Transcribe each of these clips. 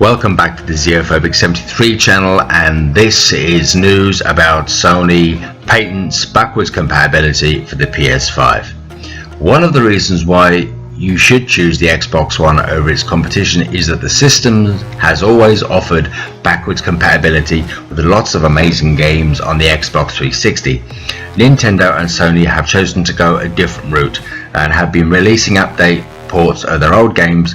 Welcome back to the Zeofobic73 channel, and this is news about Sony patents backwards compatibility for the PS5. One of the reasons why you should choose the Xbox One over its competition is that the system has always offered backwards compatibility with lots of amazing games on the Xbox 360. Nintendo and Sony have chosen to go a different route and have been releasing update ports of their old games,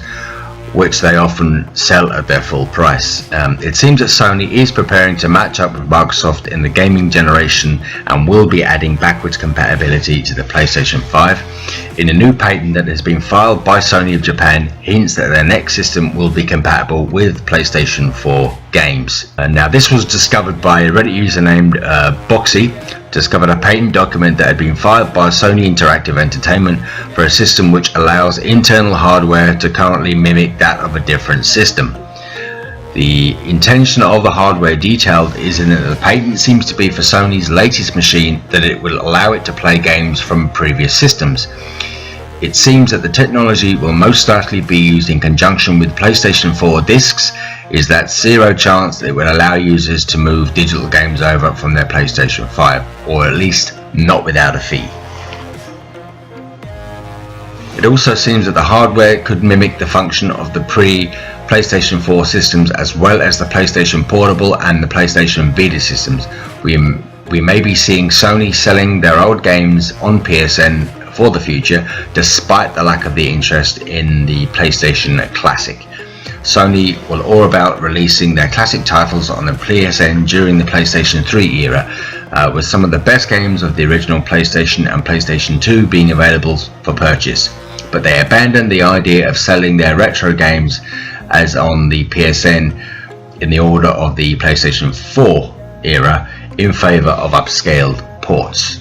which they often sell at their full price. It seems that Sony is preparing to match up with Microsoft in the gaming generation and will be adding backwards compatibility to the PlayStation 5. In a new patent that has been filed by Sony of Japan, hints that their next system will be compatible with PlayStation 4 games. Now, this was discovered by a Reddit user named Boxy. Discovered a patent document that had been filed by Sony Interactive Entertainment for a system which allows internal hardware to currently mimic that of a different system. The intention of the hardware detailed is in that the patent seems to be for Sony's latest machine, that it will allow it to play games from previous systems. It seems that the technology will most likely be used in conjunction with PlayStation 4 discs. Is that zero chance that it will allow users to move digital games over from their PlayStation 5, or at least not without a fee. It also seems that the hardware could mimic the function of the pre-PlayStation 4 systems, as well as the PlayStation Portable and the PlayStation Vita systems. We may be seeing Sony selling their old games on PSN for the future, despite the lack of the interest in the PlayStation Classic. Sony will all about releasing their classic titles on the PSN during the PlayStation 3 era, with some of the best games of the original PlayStation and PlayStation 2 being available for purchase. But they abandoned the idea of selling their retro games as on the PSN in the order of the PlayStation 4 era in favor of upscaled ports.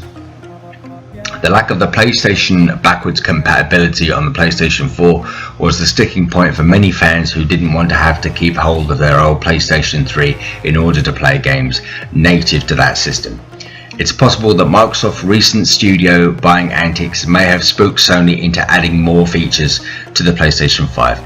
The lack of the PlayStation backwards compatibility on the PlayStation 4 was the sticking point for many fans who didn't want to have to keep hold of their old PlayStation 3 in order to play games native to that system. It's possible that Microsoft's recent studio buying antics may have spooked Sony into adding more features to the PlayStation 5,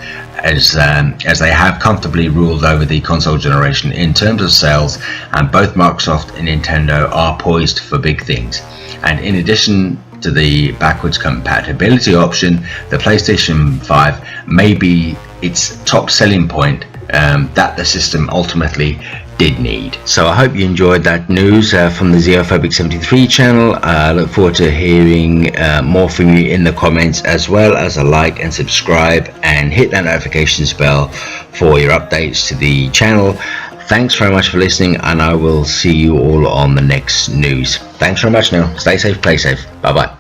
as they have comfortably ruled over the console generation in terms of sales, and both Microsoft and Nintendo are poised for big things. And in addition to the backwards compatibility option, the PlayStation 5 may be its top selling point that the system ultimately did need. So I hope you enjoyed that news from the Zeofobic73 channel. I look forward to hearing more from you in the comments, as well as a like and subscribe, and hit that notifications bell for your updates to the channel. Thanks very much for listening, and I will see you all on the next news. Thanks very much now. Stay safe, play safe. Bye bye.